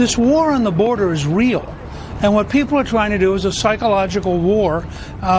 This war on the border is real. And what people are trying to do is a psychological war,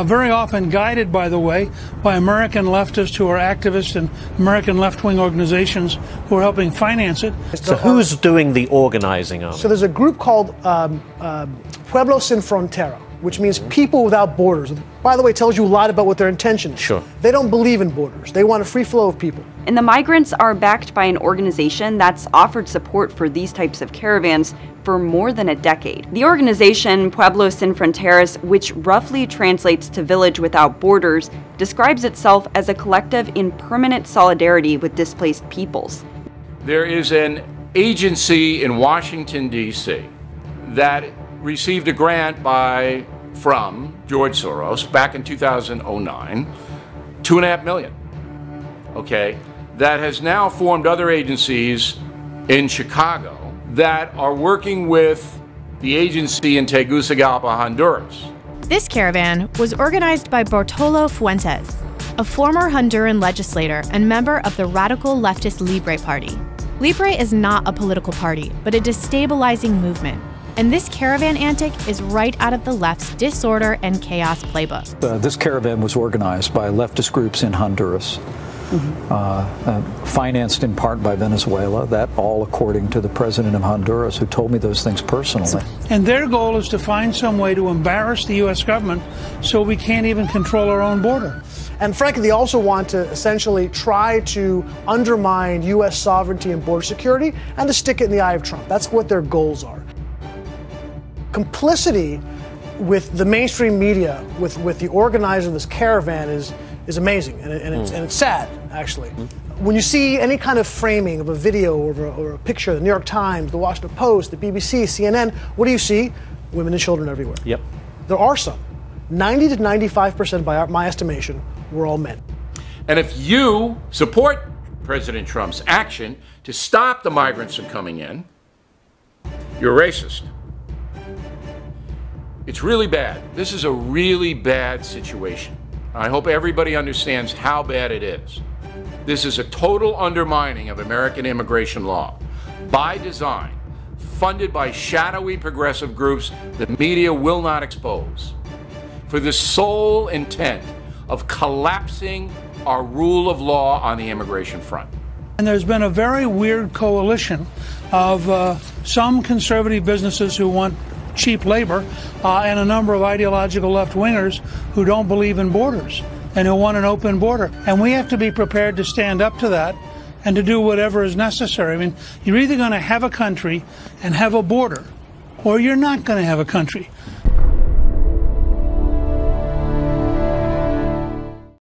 very often guided, by the way, by American leftists who are activists and American left-wing organizations who are helping finance it. So who's doing the organizing of it? So there's a group called Pueblo Sin Frontera, which means people without borders. By the way, it tells you a lot about what their intention is. Sure. They don't believe in borders. They want a free flow of people. And the migrants are backed by an organization that's offered support for these types of caravans for more than a decade. The organization, Pueblo Sin Fronteras, which roughly translates to Village Without Borders, describes itself as a collective in permanent solidarity with displaced peoples. There is an agency in Washington, D.C. that received a grant from George Soros back in 2009, $2.5 million, okay, that has now formed other agencies in Chicago that are working with the agency in Tegucigalpa, Honduras. This caravan was organized by Bartolo Fuentes, a former Honduran legislator and member of the radical leftist Libre Party. Libre is not a political party, but a destabilizing movement. And this caravan antic is right out of the left's disorder and chaos playbook. This caravan was organized by leftist groups in Honduras, financed in part by Venezuela, that all according to the president of Honduras, who told me those things personally. And their goal is to find some way to embarrass the U.S. government so we can't even control our own border. And frankly, they also want to essentially try to undermine U.S. sovereignty and border security and to stick it in the eye of Trump. That's what their goals are. Complicity with the mainstream media, with the organizer of this caravan is amazing, and it's sad, actually. When you see any kind of framing of a video or a picture, the New York Times, the Washington Post, the BBC, CNN, what do you see? Women and children everywhere. Yep. There are some. 90 to 95%, by my estimation, were all men. And if you support President Trump's action to stop the migrants from coming in, you're a racist. It's really bad. This is a really bad situation. I hope everybody understands how bad it is. This is a total undermining of American immigration law, by design, funded by shadowy progressive groups the media will not expose, for the sole intent of collapsing our rule of law on the immigration front. And there's been a very weird coalition of some conservative businesses who want cheap labor and a number of ideological left-wingers who don't believe in borders and who want an open border. And we have to be prepared to stand up to that and to do whatever is necessary. I mean, you're either going to have a country and have a border, or you're not going to have a country.